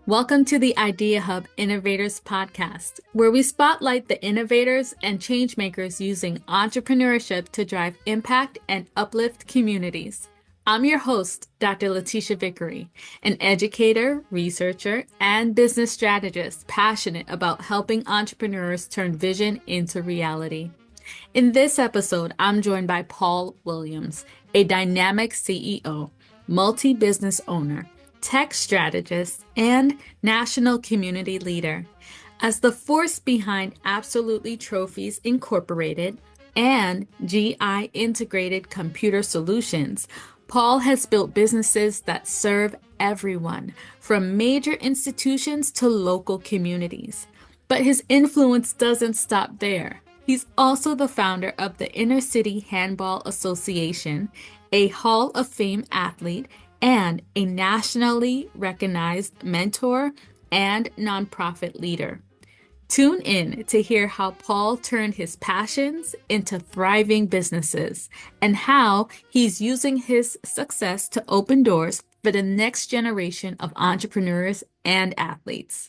Welcome to the ideaHUb Innovators podcast, where we spotlight the innovators and changemakers using entrepreneurship to drive impact and uplift communities. I'm your host, Dr. Letitia Vickery, an educator, researcher, and business strategist passionate about helping entrepreneurs turn vision into reality. In this episode, I'm joined by Paul Williams, a dynamic CEO, multi-business owner, tech strategist, and national community leader. As the force behind Absolutely Trophies Incorporated and GI Integrated Computer Solutions, Paul has built businesses that serve everyone, from major institutions to local communities. But his influence doesn't stop there. He's also the founder of the Inner City Handball Association, a Hall of Fame athlete, and a nationally recognized mentor and nonprofit leader. Tune in to hear how Paul turned his passions into thriving businesses and how he's using his success to open doors for the next generation of entrepreneurs and athletes.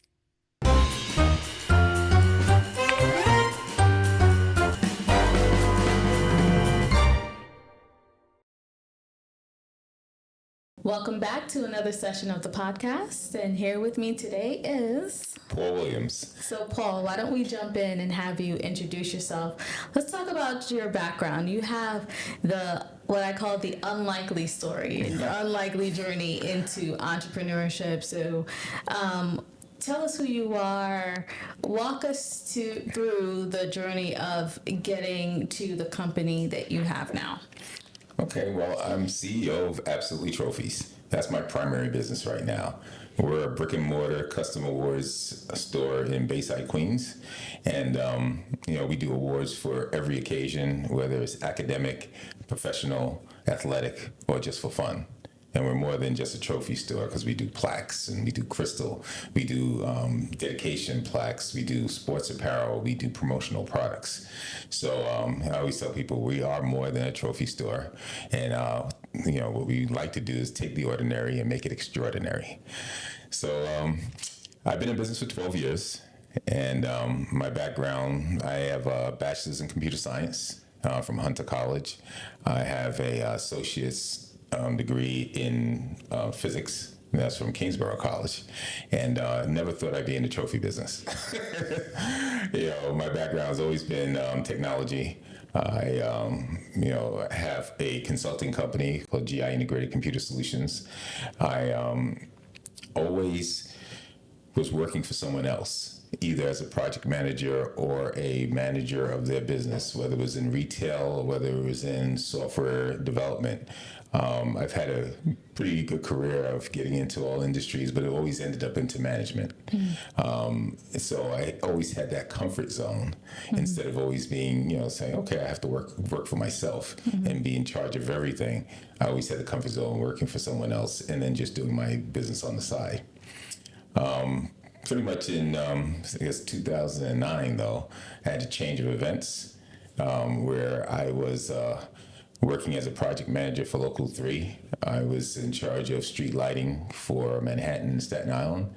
Welcome back to another session of the podcast, and here with me today is Paul Williams. So Paul, why don't we jump in and have you introduce yourself? Let's talk about your background. You have what I call the unlikely story and your unlikely journey into entrepreneurship. So tell us who you are. Walk us through the journey of getting to the company that you have now. Okay, well, I'm CEO of Absolutely Trophies. That's my primary business right now. We're a brick and mortar custom awards store in Bayside Queens. And, we do awards for every occasion, whether it's academic, professional, athletic, or just for fun. And we're more than just a trophy store because we do plaques and we do crystal, we do dedication plaques, we do sports apparel, we do promotional products. So I always tell people we are more than a trophy store. And, what we like to do is take the ordinary and make it extraordinary. So I've been in business for 12 years. And my background, I have a bachelor's in computer science from Hunter College. I have a associate's degree in physics. That's from Kingsborough College, and never thought I'd be in the trophy business. My background has always been technology. I, have a consulting company called GI Integrated Computer Solutions. I always was working for someone else, either as a project manager or a manager of their business, whether it was in retail or whether it was in software development. I've had a pretty good career of getting into all industries, but it always ended up into management. So I always had that comfort zone instead of always being, saying, okay, I have to work for myself and be in charge of everything. I always had the comfort zone working for someone else and then just doing my business on the side. Pretty much in, 2009, though, I had a change of events where I was working as a project manager for Local 3. I was in charge of street lighting for Manhattan and Staten Island.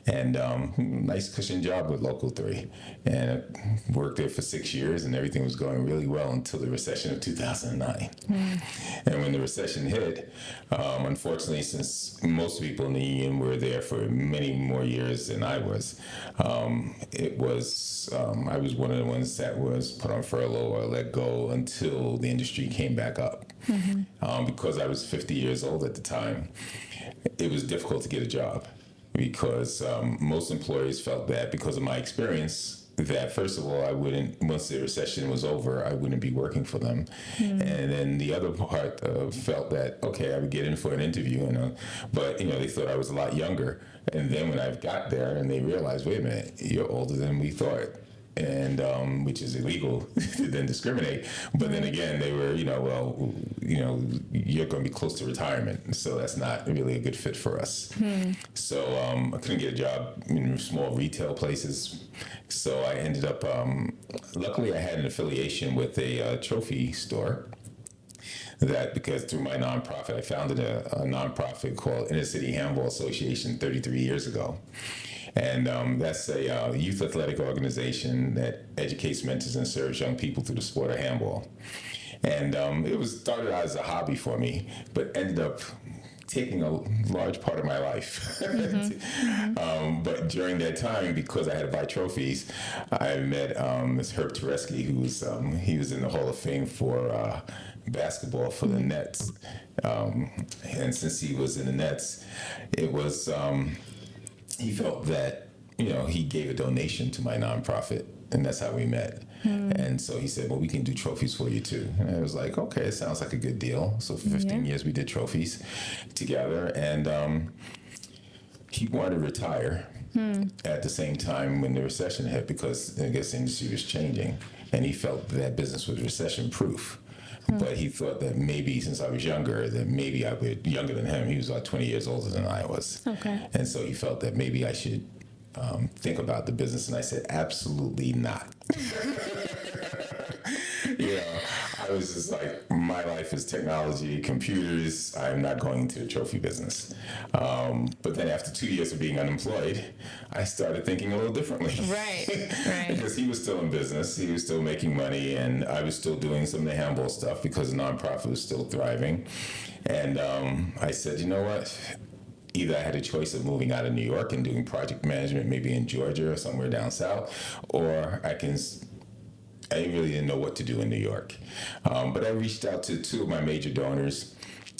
And nice cushion job with Local 3. And I worked there for 6 years and everything was going really well until the recession of 2009. And when the recession hit, unfortunately, since most people in the union were there for many more years than I was, I was one of the ones that was put on furlough or let go until the industry came back up. Because I was 50 years old at the time, it was difficult to get a job because most employers felt that because of my experience that first of all, once the recession was over, I wouldn't be working for them. And then the other part felt that, okay, I would get in for an interview, but they thought I was a lot younger. And then when I got there and they realized, wait a minute, you're older than we thought. And which is illegal to then discriminate. But then again, they were, you're going to be close to retirement. So that's not really a good fit for us. So I couldn't get a job in small retail places. So I ended up, luckily I had an affiliation with a trophy store that because through my nonprofit, I founded a nonprofit called Inner City Handball Association 33 years ago. And that's a youth athletic organization that educates, mentors, and serves young people through the sport of handball. And it was started out as a hobby for me, but ended up taking a large part of my life. But during that time, because I had to buy trophies, I met this Herb Tereski, who was he was in the Hall of Fame for basketball for the Nets. And since he was in the Nets, it was he felt that he gave a donation to my nonprofit, and that's how we met. And so he said, well, we can do trophies for you too. And I was like, okay, it sounds like a good deal. So for 15 years we did trophies together, and he wanted to retire at the same time when the recession hit, because I guess the industry was changing, and he felt that business was recession proof. But he thought that maybe since I was younger, that maybe I would, younger than him, he was like 20 years older than I was. Okay. And so he felt that maybe I should think about the business, and I said, absolutely not. I was just like, my life is technology, computers. I'm not going into the trophy business. But then after 2 years of being unemployed, I started thinking a little differently. Right. Because he was still in business, he was still making money, and I was still doing some of the handball stuff because the nonprofit was still thriving. And I said, you know what? Either I had a choice of moving out of New York and doing project management, maybe in Georgia or somewhere down south, or I really didn't know what to do in New York. But I reached out to two of my major donors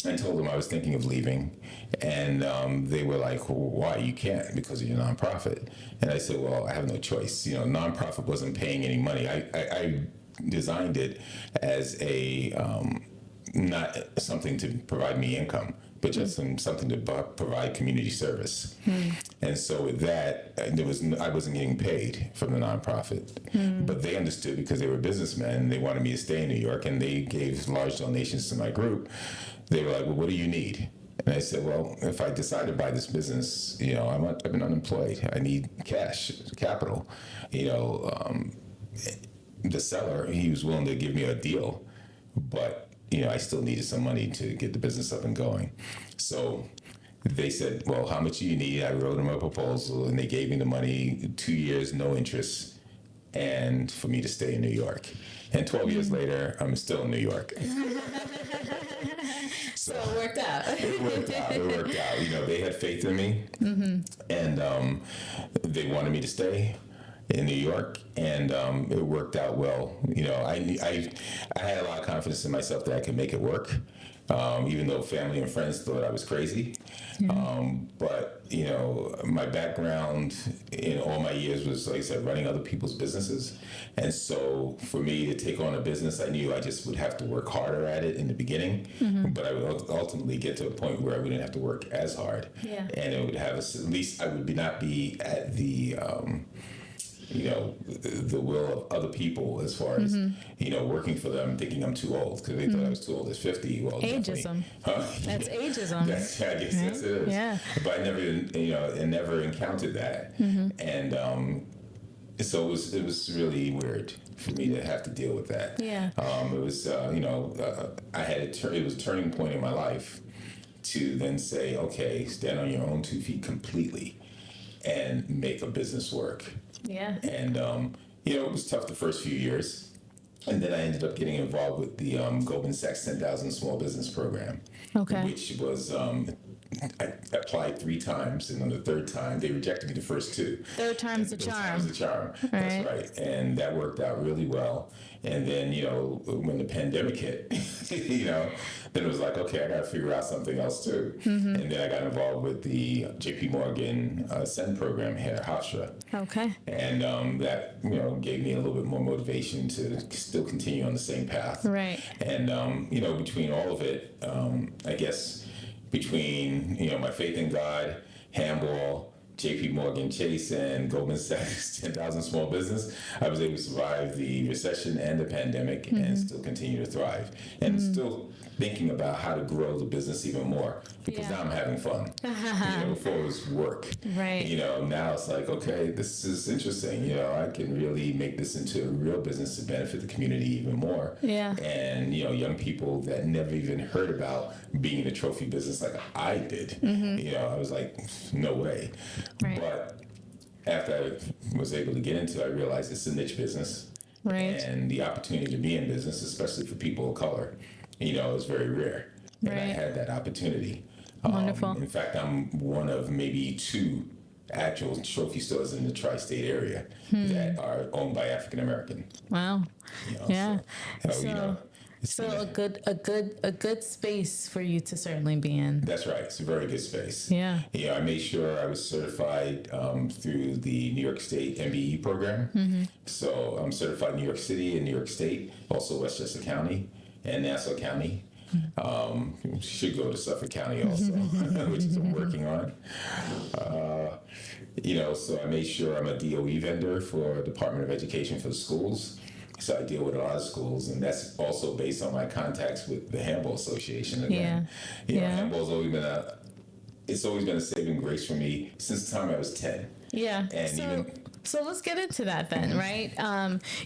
and told them I was thinking of leaving. And they were like, well, why? You can't, because of your nonprofit. And I said, well, I have no choice. Nonprofit wasn't paying any money. I designed it as not something to provide me income, but just something to provide community service. And so with that, I wasn't getting paid from the nonprofit. But they understood, because they were businessmen, they wanted me to stay in New York, and they gave large donations to my group. They were like, well, what do you need? And I said, well, if I decide to buy this business, I've been unemployed. I need cash, capital. The seller, he was willing to give me a deal, but I still needed some money to get the business up and going. So they said, well, how much do you need? I wrote them a proposal, and they gave me the money, 2 years, no interest, and for me to stay in New York. And 12 years later, I'm still in New York. So it worked out. It worked out. They had faith in me, and they wanted me to stay in New York, and it worked out well. I had a lot of confidence in myself that I could make it work, even though family and friends thought I was crazy. But my background in all my years was, like I said, running other people's businesses. And so for me to take on a business, I knew I just would have to work harder at it in the beginning, but I would ultimately get to a point where I wouldn't have to work as hard. Yeah. And it would have, at least I would not be at the will of other people, as far as working for them, thinking I'm too old, because they thought I was too old. At 50. Well, ageism. That's ageism. I guess it is. Yeah. But I never encountered that, and so it was really weird for me to have to deal with that. Yeah. It was I had it was a turning point in my life to then say, okay, stand on your own 2 feet completely and make a business work. Yeah. And, it was tough the first few years. And then I ended up getting involved with the Goldman Sachs 10,000 Small Business Program. Okay. Which was, I applied 3 times, and on the third time, they rejected me the first 2. Third time's the charm. Time's the charm. That's right. And that worked out really well. And then, when the pandemic hit, then it was like, okay, I got to figure out something else too. And then I got involved with the JP Morgan SEND program here at Hofstra. Okay. And that, gave me a little bit more motivation to still continue on the same path. Right. And, between all of it, I guess between, my faith in God, handball, JP Morgan Chase, and Goldman Sachs 10,000 Small Business, I was able to survive the recession and the pandemic and still continue to thrive. And still thinking about how to grow the business even more, because now I'm having fun. Before it was work. Right. Now it's like, okay, this is interesting. I can really make this into a real business to benefit the community even more. Yeah. And, young people that never even heard about being in a trophy business like I did. I was like, no way. Right. But after I was able to get into it, I realized it's a niche business. Right. And the opportunity to be in business, especially for people of color, is very rare. And I Right. had that opportunity. Wonderful. In fact, I'm one of maybe 2 actual trophy stores in the tri-state area that are owned by African American. Wow. Yeah. So, So a good space for you to certainly be in. That's right. It's a very good space. Yeah. I made sure I was certified through the New York State MBE program. So I'm certified in New York City and New York State, also Westchester County and Nassau County. Should go to Suffolk County also, which is I'm working on. So I made sure I'm a DOE vendor for Department of Education for the schools. So I deal with a lot of schools, and that's also based on my contacts with the Handball Association. Again, handball's always been a saving grace for me since the time I was 10. Yeah. And So let's get into that then, right?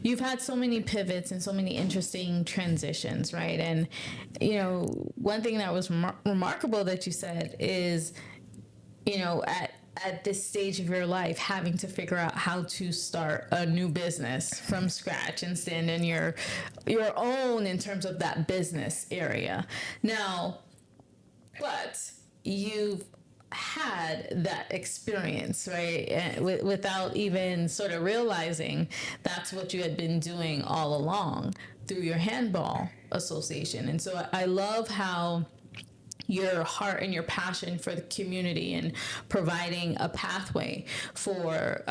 You've had so many pivots and so many interesting transitions, right? And, one thing that was remarkable that you said is, at this stage of your life, having to figure out how to start a new business from scratch and stand in your own in terms of that business area. Now, but you've had that experience, right? Without even sort of realizing that's what you had been doing all along through your handball association. And so I love how your heart and your passion for the community and providing a pathway for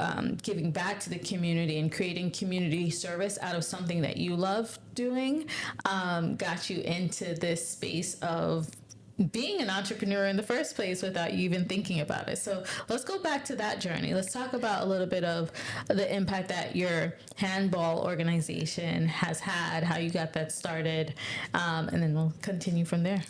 giving back to the community and creating community service out of something that you love doing got you into this space of being an entrepreneur in the first place without you even thinking about it. So let's go back to that journey. Let's talk about a little bit of the impact that your handball organization has had, how you got that started, and then we'll continue from there.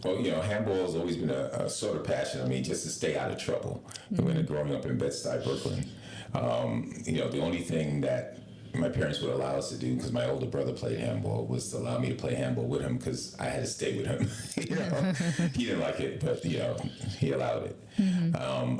Well, handball has always been a sort of passion. I mean, just to stay out of trouble. When growing up in Bed-Stuy, Brooklyn, the only thing that my parents would allow us to do, because my older brother played handball, was to allow me to play handball with him because I had to stay with him. He didn't like it, but he allowed it.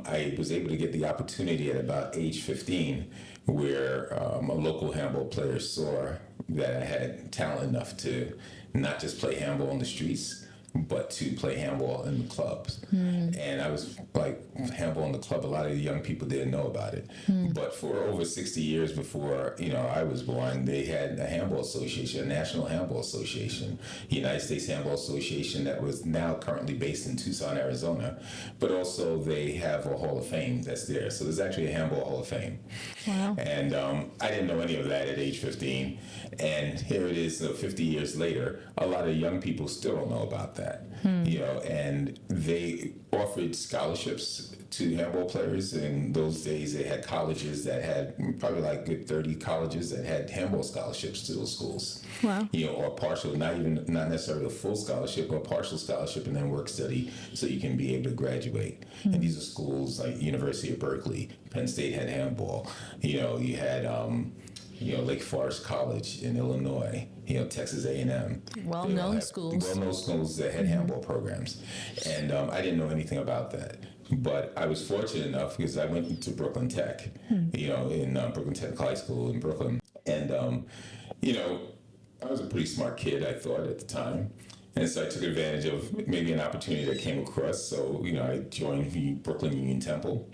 I was able to get the opportunity at about age 15, where a local handball player saw that I had talent enough to not just play handball on the streets, but to play handball in the clubs. And I was like, handball in the club, a lot of the young people didn't know about it. But for over 60 years before, I was born, they had a handball association, a National Handball Association, United States Handball Association, that was now currently based in Tucson, Arizona. But also they have a Hall of Fame that's there. So there's actually a Handball Hall of Fame. Wow. And I didn't know any of that at age 15. And here it is, 50 years later, a lot of young people still don't know about that. And they offered scholarships to handball players. In those days, they had colleges that had probably like good 30 colleges that had handball scholarships to those schools. Wow. Or partial, not necessarily a full scholarship, but a partial scholarship and then work study so you can be able to graduate. And these are schools like University of Berkeley, Penn State had handball. You had Lake Forest College in Illinois, Texas A&M. Well-known schools. Well-known schools that had handball programs. And I didn't know anything about that. But I was fortunate enough because I went to Brooklyn Tech, in Brooklyn Tech High School in Brooklyn. And, I was a pretty smart kid, I thought, at the time. And so I took advantage of maybe an opportunity that came across. So, I joined the Brooklyn Union Temple,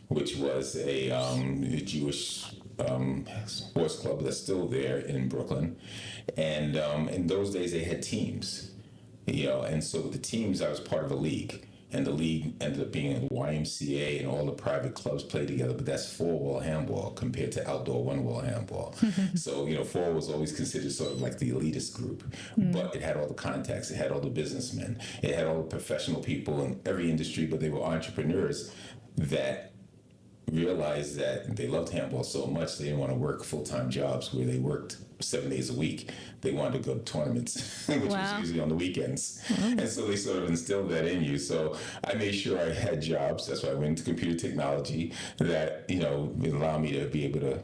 which was a Jewish sports club that's still there in Brooklyn. And in those days, they had teams, and so with the teams, I was part of a league. And the league ended up being a YMCA, and all the private clubs played together. But that's four-wall handball compared to outdoor one-wall handball. So, four was always considered sort of like the elitist group. But it had all the contacts. It had all the businessmen. It had all the professional people in every industry, but they were entrepreneurs that realized that they loved handball so much they didn't want to work full-time jobs where they worked 7 days a week. They wanted to go to tournaments, which was usually on the weekends. And so they sort of instilled that in you. So I made sure I had jobs. That's why I went into computer technology that, would allow me to be able to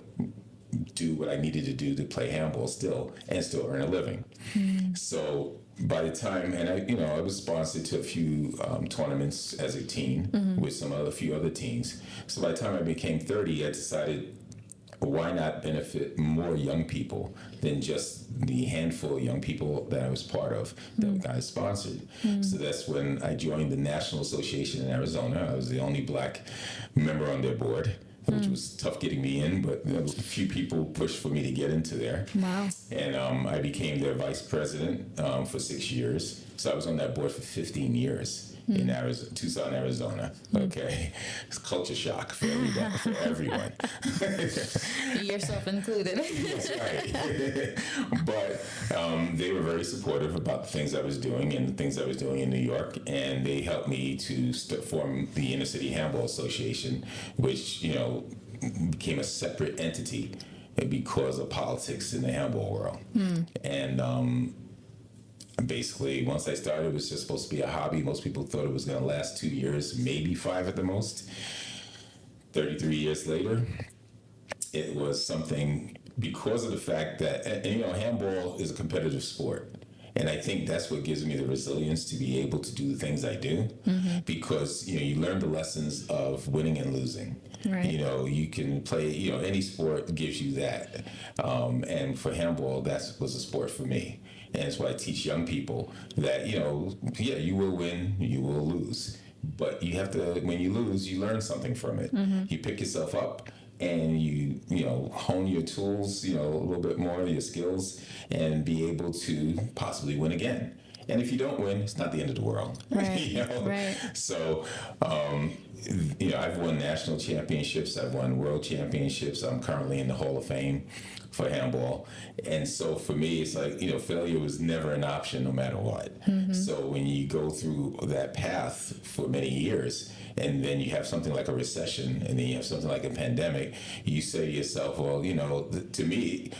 do what I needed to do to play handball still and still earn a living. So by the time, and I was sponsored to a few tournaments as a teen with a few other teams. So by the time I became 30, I decided, why not benefit more young people than just the handful of young people that I was part of that I sponsored? So that's when I joined the National Association in Arizona. I was the only black member on their board, which was tough getting me in, but a few people pushed for me to get into there. Wow. And I became their vice president for 6 years. So I was on that board for 15 years. In Tucson, Arizona. Okay, it's culture shock for everyone. Yourself included. That's right. But they were very supportive about the things I was doing and the things I was doing in New York, and they helped me to form the Inner City Handball Association, which became a separate entity because of politics in the handball world. And basically, once I started, it was just supposed to be a hobby. Most people thought it was going to last 2 years, maybe 5 at the most. 33 years later, it was something because of the fact that, handball is a competitive sport. And I think that's what gives me the resilience to be able to do the things I do, because, you learn the lessons of winning and losing. Right. You can play, any sport gives you that. And for handball, that was a sport for me. And that's why I teach young people that, you will win, you will lose. But you have to, when you lose, you learn something from it. You pick yourself up and you hone your tools, a little bit more, your skills, and be able to possibly win again. And if you don't win, it's not the end of the world. Right. Right. So, I've won national championships. I've won world championships. I'm currently in the Hall of Fame for handball. And so for me, it's like, failure was never an option no matter what. So when you go through that path for many years, and then you have something like a recession, and then you have something like a pandemic, you say to yourself, well, to me,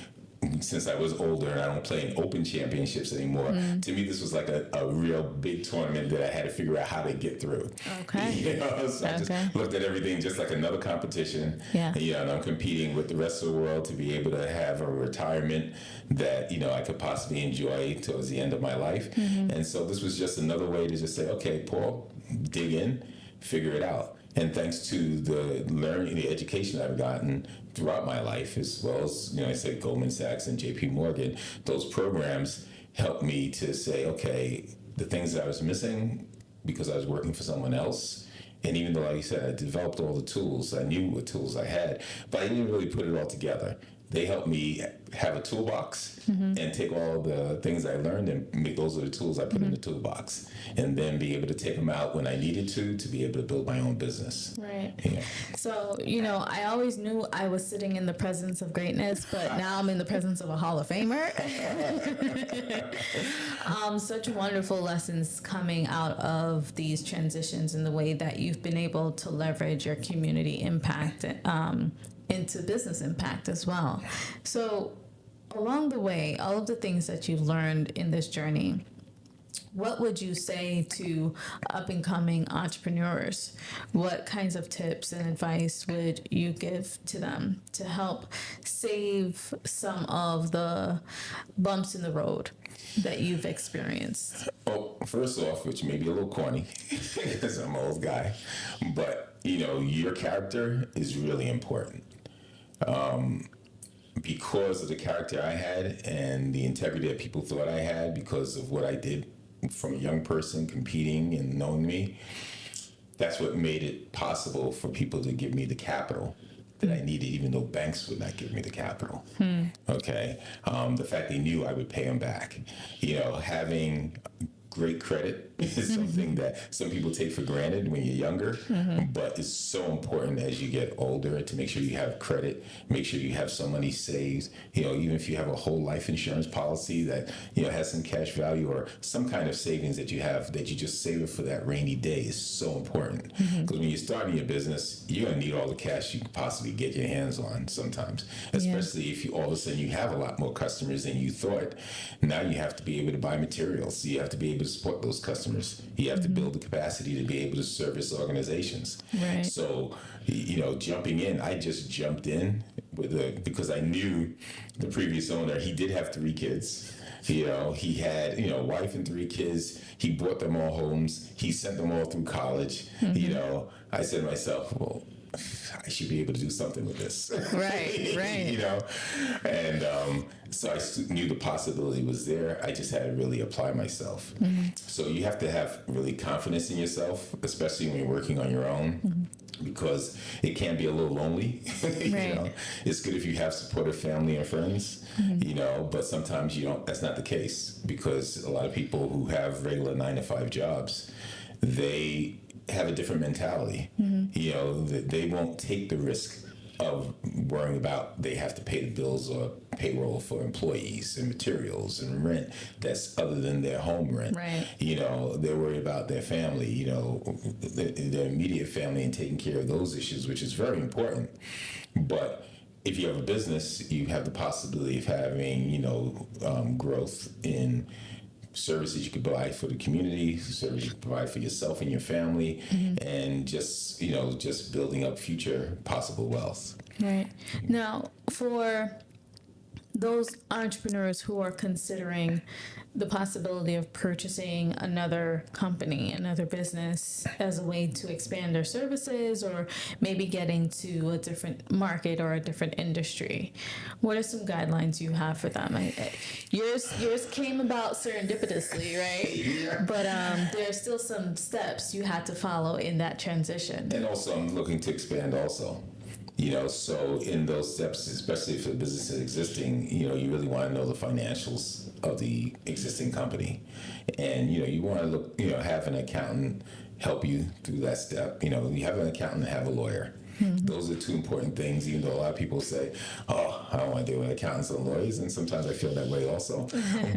since I was older and I don't play in open championships anymore, to me this was like a real big tournament that I had to figure out how to get through. Okay. So I just looked at everything just like another competition. Yeah. And I'm competing with the rest of the world to be able to have a retirement that, I could possibly enjoy towards the end of my life. And so this was just another way to just say, okay, Paul, dig in, figure it out. And thanks to the education I've gotten throughout my life, as well as, I said Goldman Sachs and JP Morgan, those programs helped me to say, okay, the things that I was missing because I was working for someone else, and even though, like you said, I developed all the tools, I knew what tools I had, but I didn't really put it all together. They helped me have a toolbox and take all the things I learned and make those are the tools I put in the toolbox, and then be able to take them out when I needed to be able to build my own business. Right. Yeah. So, I always knew I was sitting in the presence of greatness, but now I'm in the presence of a Hall of Famer. Such wonderful lessons coming out of these transitions in the way that you've been able to leverage your community impact into business impact as well. So along the way, all of the things that you've learned in this journey, what would you say to up-and-coming entrepreneurs? What kinds of tips and advice would you give to them to help save some of the bumps in the road that you've experienced? Well, first off, which may be a little corny, because I'm an old guy, but, your character is really important. Because of the character I had and the integrity that people thought I had because of what I did from a young person competing and knowing me, that's what made it possible for people to give me the capital that I needed, even though banks would not give me the capital. Okay. The fact they knew I would pay them back, having great credit is something that some people take for granted when you're younger, but it's so important as you get older to make sure you have credit, make sure you have some money saved. Even if you have a whole life insurance policy that has some cash value or some kind of savings that you have that you just save it for that rainy day is so important. Because when you're starting your business, you're gonna need all the cash you can possibly get your hands on sometimes, especially if you all of a sudden you have a lot more customers than you thought. Now you have to be able to buy materials. You have to be able to support those customers. You have to build the capacity to be able to service organizations. Right. So, jumping in, I just jumped in because I knew the previous owner. He did have 3 kids. He had, wife and 3 kids. He bought them all homes. He sent them all through college. I said to myself, well, I should be able to do something with this. Right. And so I knew the possibility was there. I just had to really apply myself. So you have to have really confidence in yourself, especially when you're working on your own. Because it can be a little lonely. Right. It's good if you have supportive family and friends, but sometimes you don't. That's not the case, because a lot of people who have regular 9-to-5 jobs, they have a different mentality. They won't take the risk of worrying about they have to pay the bills or payroll for employees and materials and rent that's other than their home rent. Right. They're worried about their family, their immediate family, and taking care of those issues, which is very important. But if you have a business, you have the possibility of having, growth in services you could provide for the community, services you could provide for yourself and your family, and just building up future possible wealth. Right. Now, for those entrepreneurs who are considering the possibility of purchasing another company, another business as a way to expand their services, or maybe getting to a different market or a different industry, what are some guidelines you have for them? Yours came about serendipitously, right? Yeah. But there are still some steps you had to follow in that transition. And also, I'm looking to expand also. So in those steps, especially if the business is existing, you really want to know the financials of the existing company. And, you want to look, have an accountant help you through that step. You have an accountant and have a lawyer. Those are 2 important things, even though a lot of people say, oh, I don't want to deal with accountants and lawyers. And sometimes I feel that way also.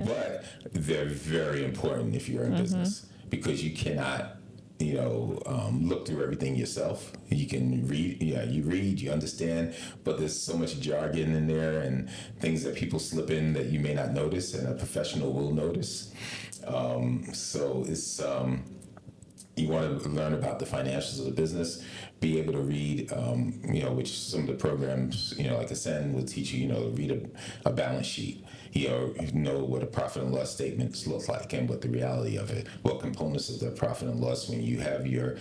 But they're very important if you're in business, because you cannot look through everything yourself. You can read, you understand, but there's so much jargon in there and things that people slip in that you may not notice, and a professional will notice. So it's, you want to learn about the financials of the business, be able to read, which some of the programs, like Ascend will teach you, to read a balance sheet, know what a profit and loss statements look like and what the reality of it, what components of the profit and loss when you have your,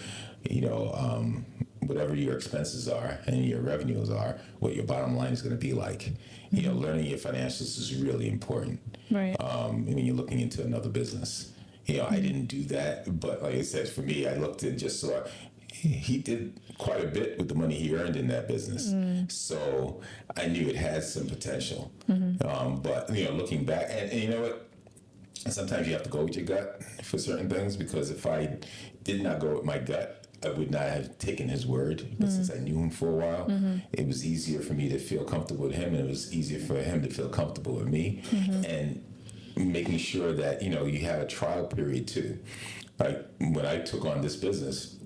whatever your expenses are and your revenues are, what your bottom line is going to be like. Learning your financials is really important. Right. When you're looking into another business. I didn't do that, but like I said, for me, I looked and just saw he did quite a bit with the money he earned in that business. So I knew it had some potential. But, looking back, and you know what? Sometimes you have to go with your gut for certain things, because if I did not go with my gut, I would not have taken his word. But since I knew him for a while, it was easier for me to feel comfortable with him, and it was easier for him to feel comfortable with me. And making sure that, you have a trial period too. Like when I took on this business,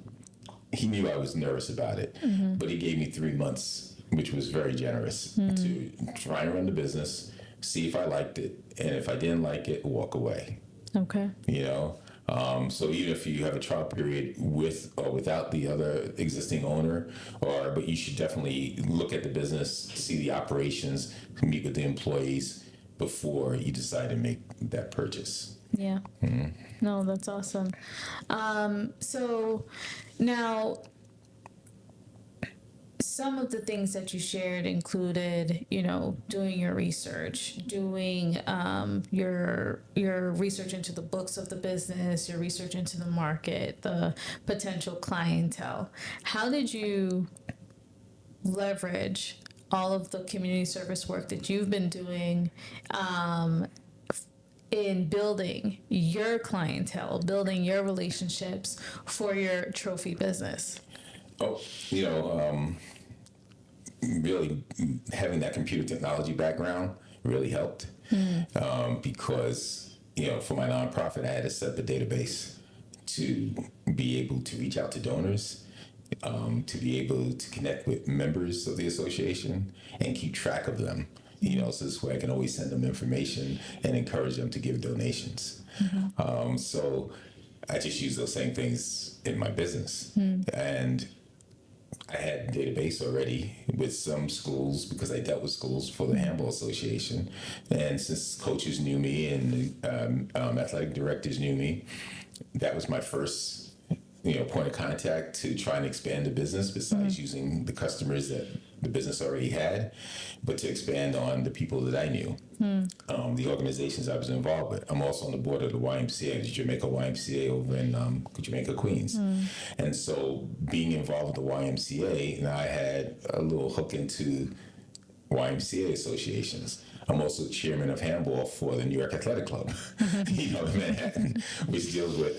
he knew I was nervous about it, but he gave me 3 months, which was very generous, to try and run the business, see if I liked it, and if I didn't like it, walk away. Okay. So even if you have a trial period with or without the other existing owner, but you should definitely look at the business, see the operations, meet with the employees before you decide to make that purchase. Yeah. No, that's awesome. So now, some of the things that you shared included, doing your research, doing your research into the books of the business, your research into the market, the potential clientele. How did you leverage all of the community service work that you've been doing in building your clientele, building your relationships for your trophy business? Oh, really having that computer technology background really helped because, for my nonprofit, I had to set the database to be able to reach out to donors, to be able to connect with members of the association and keep track of them. So this way I can always send them information and encourage them to give donations. So I just use those same things in my business. And I had a database already with some schools because I dealt with schools for the Handball Association. And since coaches knew me and athletic directors knew me, that was my first point of contact to try and expand the business besides using the customers that the business already had, but to expand on the people that I knew, the organizations I was involved with. I'm also on the board of the YMCA, the Jamaica YMCA over in Jamaica, Queens. And so being involved with the YMCA, and I had a little hook into YMCA associations. I'm also chairman of handball for the New York Athletic Club, in Manhattan, which deals with,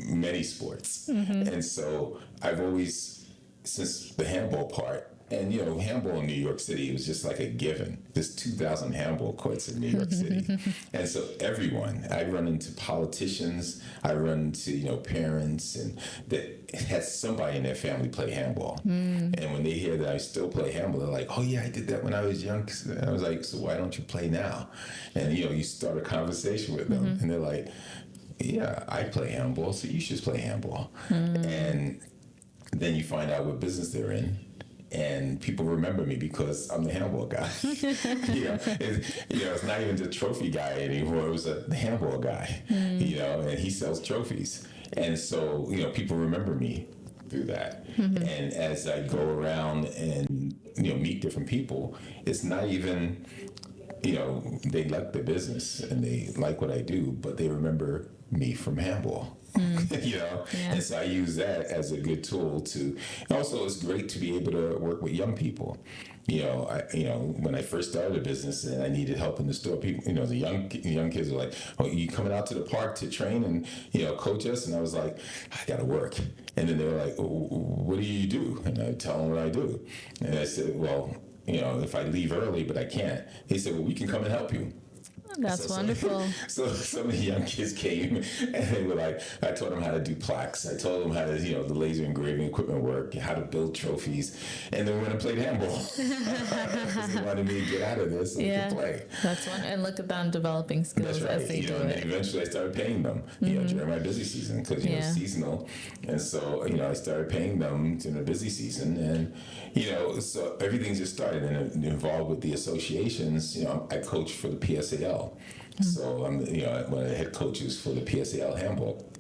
many sports. And so I've always, since the handball part, and, handball in New York City was just like a given. There's 2,000 handball courts in New York City. And so everyone, I run into politicians, I run into, parents, and that has somebody in their family play handball. And when they hear that I still play handball, they're like, oh yeah, I did that when I was young. And I was like, so why don't you play now? And, you start a conversation with them and they're like, yeah, I play handball, so you should play handball. And then you find out what business they're in. And people remember me because I'm the handball guy. It's not even the trophy guy anymore. It was the handball guy, and he sells trophies. And so, people remember me through that. And as I go around and, meet different people, it's not even, they like the business and they like what I do, but they remember me from handball. And so I use that as a good tool to. Also, it's great to be able to work with young people. When I first started a business and I needed help in the store, people, the young kids were like, "Oh, you coming out to the park to train and coach us?" And I was like, "I got to work." And then they were like, "What do you do?" And I tell them what I do. And I said, "Well, if I leave early, but I can't." They said, "Well, we can come and help you." That's wonderful. So some of the young kids came and they were like, I taught them how to do plaques. I told them how to, the laser engraving equipment work, how to build trophies. And then we went and played handball. Because they wanted me to get out of this so we could play. That's one. And look at them developing skills as they do it. And then eventually I started paying them, during my busy season because, it's seasonal. And so, I started paying them in the busy season. And, so everything just started and involved with the associations. I coach for the PSAL. So I'm one of the head coaches for the PSAL handball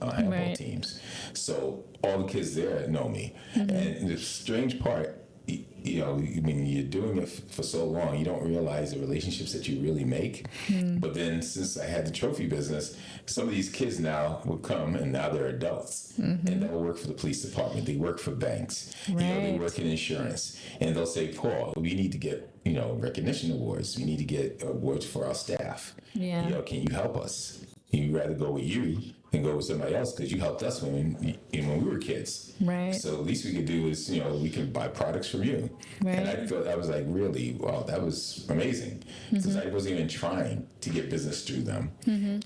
teams. So all the kids there know me. And the strange part, you're doing it for so long, you don't realize the relationships that you really make. But then since I had the trophy business, some of these kids now will come and now they're adults and they'll work for the police department. They work for banks. They work in insurance. And they'll say, Paul, we need to get recognition awards. We need to get awards for our staff. Can you help us? You'd rather go with you than go with somebody else because you helped us when we were kids. Right. So the least we could do is, we can buy products from you. Right. And I felt, I was like, really, wow, that was amazing. Because I wasn't even trying to get business through them.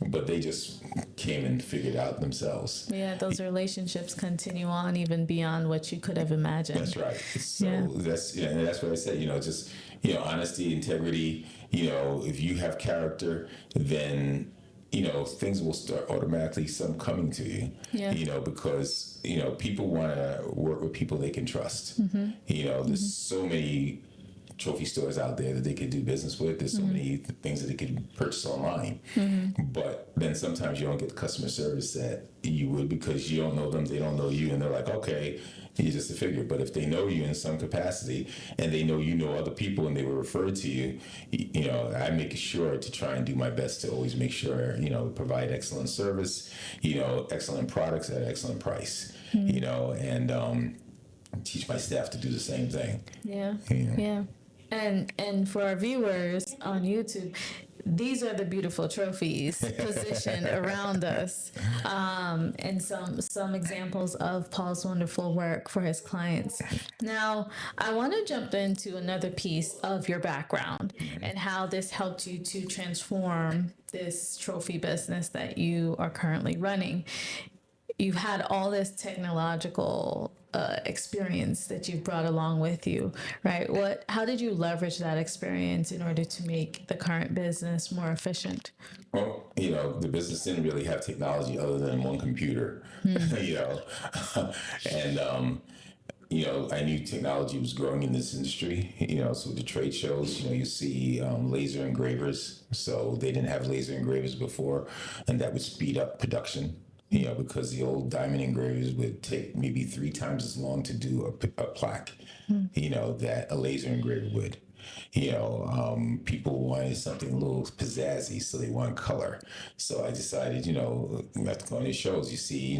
But they just came and figured out themselves. Yeah, those relationships continue on even beyond what you could have imagined. That's right. So that's what I said, just, honesty, integrity, if you have character, then things will start automatically coming to you. Because people want to work with people they can trust. There's so many trophy stores out there that they could do business with. There's so many things that they could purchase online. But then sometimes you don't get the customer service that you would because you don't know them, they don't know you, and they're like, okay, you're just a figure. But if they know you in some capacity and they know other people and they were referred to you, I make sure to try and do my best to always make sure, provide excellent service, excellent products at an excellent price, and teach my staff to do the same thing. Yeah. And for our viewers on YouTube, these are the beautiful trophies positioned around us, and some examples of Paul's wonderful work for his clients. Now, I want to jump into another piece of your background and how this helped you to transform this trophy business that you are currently running. You've had all this technological experience that you've brought along with you, right? How did you leverage that experience in order to make the current business more efficient? Well, the business didn't really have technology other than one computer, and I knew technology was growing in this industry. So the trade shows, you see laser engravers. So they didn't have laser engravers before, and that would speed up production. Because the old diamond engravers would take maybe 3 times as long to do a plaque, that a laser engraver would. People wanted something a little pizzazzy, so they want color. So I decided, after going to shows, you see,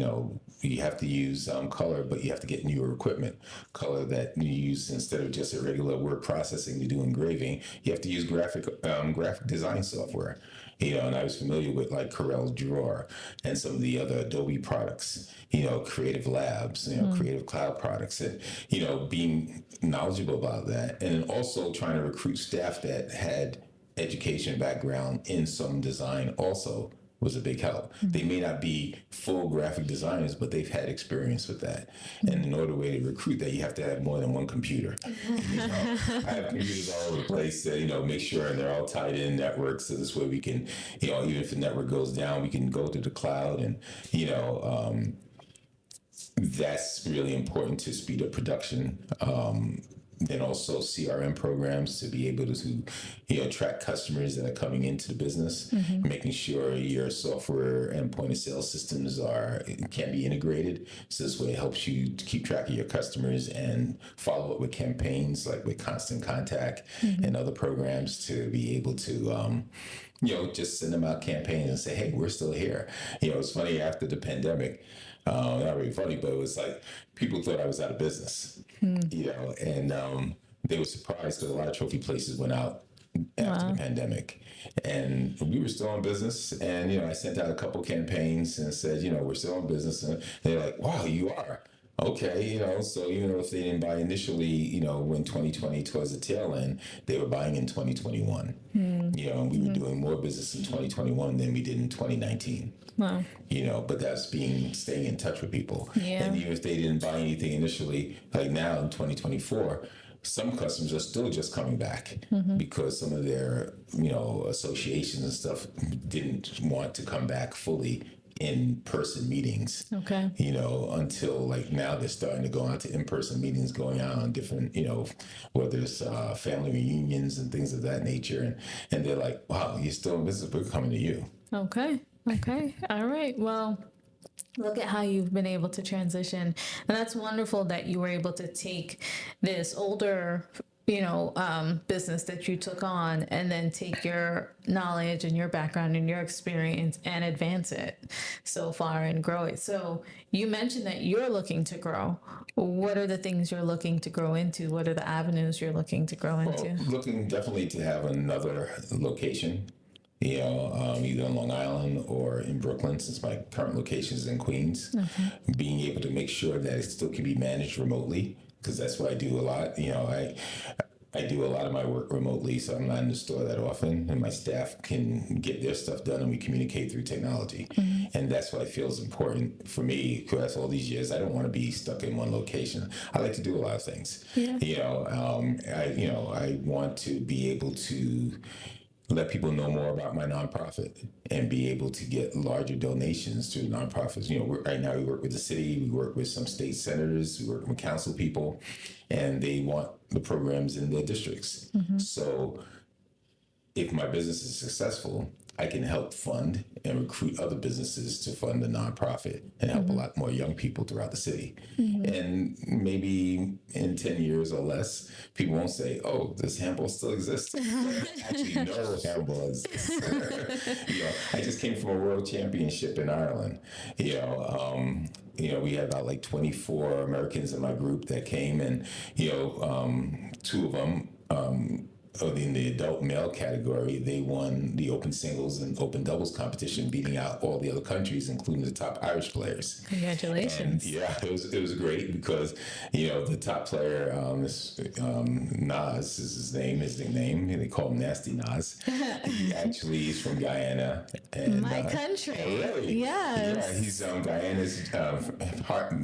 you have to use color, but you have to get newer equipment. Color that you use instead of just a regular word processing to do engraving, you have to use graphic design software. And I was familiar with like Corel Draw and some of the other Adobe products, Creative Labs, Creative Cloud products, and, being knowledgeable about that. And then also trying to recruit staff that had education background in some design also was a big help. They may not be full graphic designers, but they've had experience with that. And in order to recruit that, you have to have more than one computer. I have computers all over the place that, make sure and they're all tied in networks. So this way we can, even if the network goes down, we can go to the cloud and, that's really important to speed up production. Then also CRM programs to be able to, track customers that are coming into the business, making sure your software and point of sale systems can be integrated. So this way it helps you to keep track of your customers and follow up with campaigns like with Constant Contact and other programs to be able to, just send them out campaigns and say, hey, we're still here. It's funny after the pandemic, not really funny, but it was like people thought I was out of business, and they were surprised because a lot of trophy places went out after the pandemic, and we were still in business. And I sent out a couple campaigns and said, we're still in business, and they're like, wow, you are. Okay, so even if they didn't buy initially, when 2020 towards the tail end, they were buying in 2021. And we were doing more business in 2021 than we did in 2019. Wow. But that's staying in touch with people. Yeah. And even if they didn't buy anything initially, like now in 2024, some customers are still just coming back because some of their, associations and stuff didn't want to come back fully in-person meetings. Okay. Until like now they're starting to go out to in-person meetings, going out on different, whether it's family reunions and things of that nature. And they're like, wow, you're still in business, we're coming to you. Okay. All right. Well, look at how you've been able to transition. And that's wonderful that you were able to take this older business that you took on and then take your knowledge and your background and your experience and advance it so far and grow it. So you mentioned that you're looking to grow. What are the things you're looking to grow into? What are the avenues you're looking to grow into? Looking definitely to have another location, either on Long Island or in Brooklyn, since my current location is in Queens. Being able to make sure that it still can be managed remotely, because that's what I do a lot. I do a lot of my work remotely, so I'm not in the store that often, and my staff can get their stuff done, and we communicate through technology. And that's what I feel is important for me, because all these years, I don't want to be stuck in one location. I like to do a lot of things. I want to be able to let people know more about my nonprofit and be able to get larger donations to nonprofits. Right now we work with the city, we work with some state senators, we work with council people, and they want the programs in their districts. So if my business is successful, I can help fund and recruit other businesses to fund the nonprofit and help a lot more young people throughout the city. And maybe in 10 years or less, people won't say, oh, this handball still exists. Actually, no handball exists. I just came from a world championship in Ireland. We had about like 24 Americans in my group that came, and, 2 of them, in the adult male category, they won the open singles and open doubles competition, beating out all the other countries, including the top Irish players. Congratulations. And yeah, it was great because the top player, Nas is his name, his nickname. They call him Nasty Nas. He actually is from Guyana. And, My country. Oh, really? Yes. Yeah, he's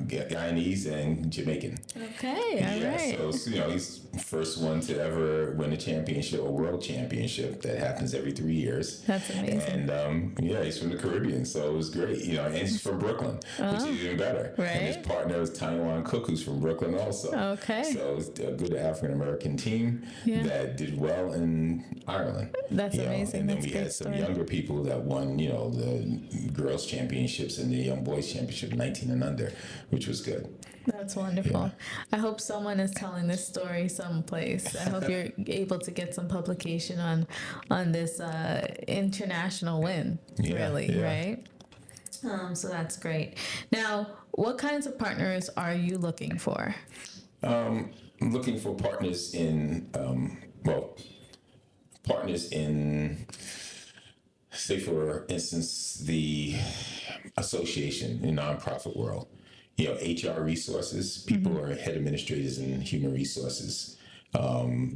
Guyanese and Jamaican. Okay, all right. So he's the first one to ever win a championship, a world championship that happens every 3 years. That's amazing. And he's from the Caribbean, so it was great. And he's from Brooklyn, which is even better. Right. And his partner is Taiwan Cook, who's from Brooklyn also. Okay. So it's a good African American team that did well in Ireland. That's amazing. And then That's we had some younger people that won, the girls' championships and the young boys' championship, 19 and under, which was good. That's wonderful. I hope someone is telling this story someplace. I hope you're able to get some publication on this international win. Right? So that's great. Now, what kinds of partners are you looking for? I'm looking for partners in, say, for instance, the association in nonprofit world. HR resources, people are head administrators in human resources,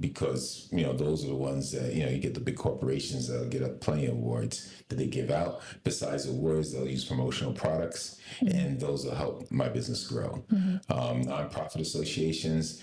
because, those are the ones that, you get the big corporations that'll get plenty of awards that they give out. Besides awards, they'll use promotional products, and those will help my business grow. Nonprofit associations,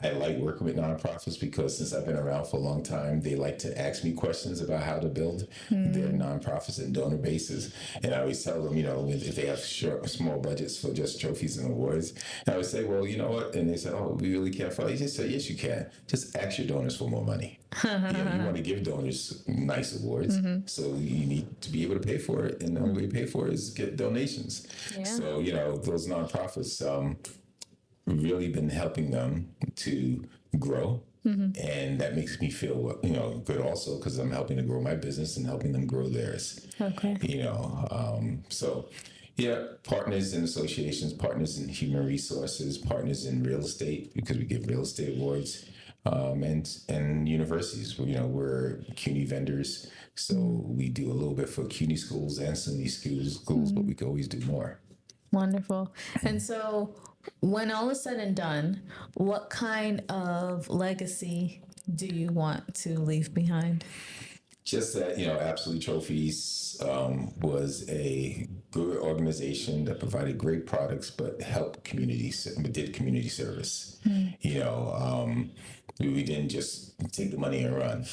I like working with nonprofits because since I've been around for a long time, they like to ask me questions about how to build their nonprofits and donor bases. And I always tell them, if they have small budgets for just trophies and awards, and I would say, well, you know what? And they say, oh, we really can't afford it. You just say, yes, you can. Just ask your donors for more money. You want to give donors nice awards, so you need to be able to pay for it. And the only way to pay for it is get donations. Yeah. So, those nonprofits, really been helping them to grow, and that makes me feel good also because I'm helping to grow my business and helping them grow theirs. Okay. Partners in associations, partners in human resources, partners in real estate because we give real estate awards, and universities. We're CUNY vendors, so we do a little bit for CUNY schools and SUNY schools, but we could always do more. Wonderful. And so when all is said and done, what kind of legacy do you want to leave behind? Just that, Absolute Trophies was a good organization that provided great products, but helped communities, did community service. We didn't just take the money and run.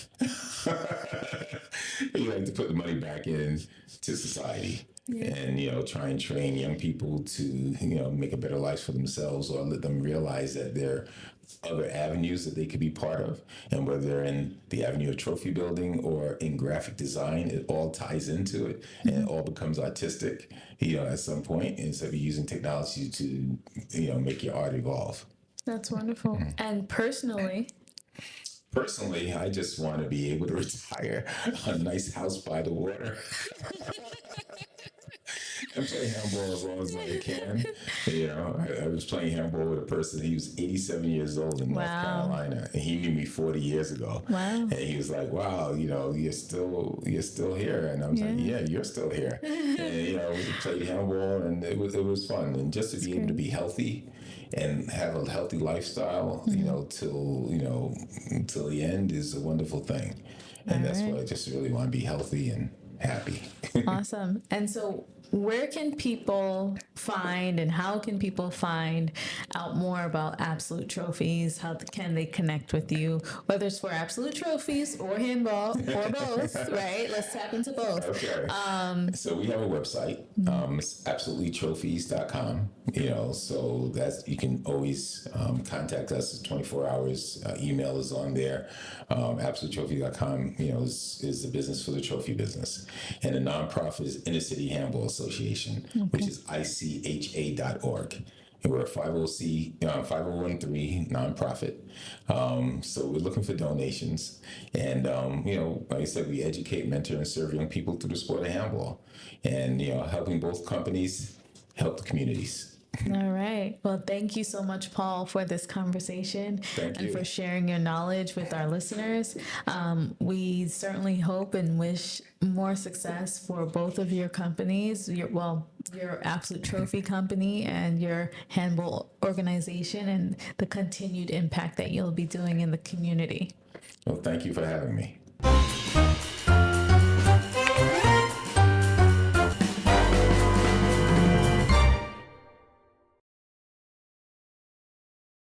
We like to put the money back in to society. And, try and train young people to, make a better life for themselves, or let them realize that there are other avenues that they could be part of. And whether they're in the avenue of trophy building or in graphic design, it all ties into it and it all becomes artistic, at some point, instead of using technology to, make your art evolve. That's wonderful. And personally, I just want to be able to retire a nice house by the water. And play handball as long as I can. I was playing handball with a person. He was 87 years old in North Carolina, and he knew me 40 years ago. Wow! And he was like, "Wow, you're still here." And I was like, "Yeah, you're still here." And we played handball, and it was fun. And just to be able to be healthy and have a healthy lifestyle, till the end is a wonderful thing. And that's why I just really want to be healthy and happy. Awesome. And so where can people find and how can people find out more about Absolute Trophies? How can they connect with you, whether it's for Absolute Trophies or handball or both, right? Let's tap into both. Okay. So we have a website. It's absolutelyketrophies.com. So that's, you can always contact us. It's 24 hours. Email is on there. Absolutelyketrophies.com, is the business for the trophy business. And the nonprofit is Inner City Handball Association, which is ICHA.org. And we're a 501(c) nonprofit. So we're looking for donations. And, like I said, we educate, mentor, and serve young people through the sport of handball. And, helping both companies help the communities. All right. Well, thank you so much, Paul, for this conversation Thank and you. for sharing your knowledge with our listeners. We certainly hope and wish more success for both of your companies. Your Absolute Trophy company and your handball organization, and the continued impact that you'll be doing in the community. Well, thank you for having me.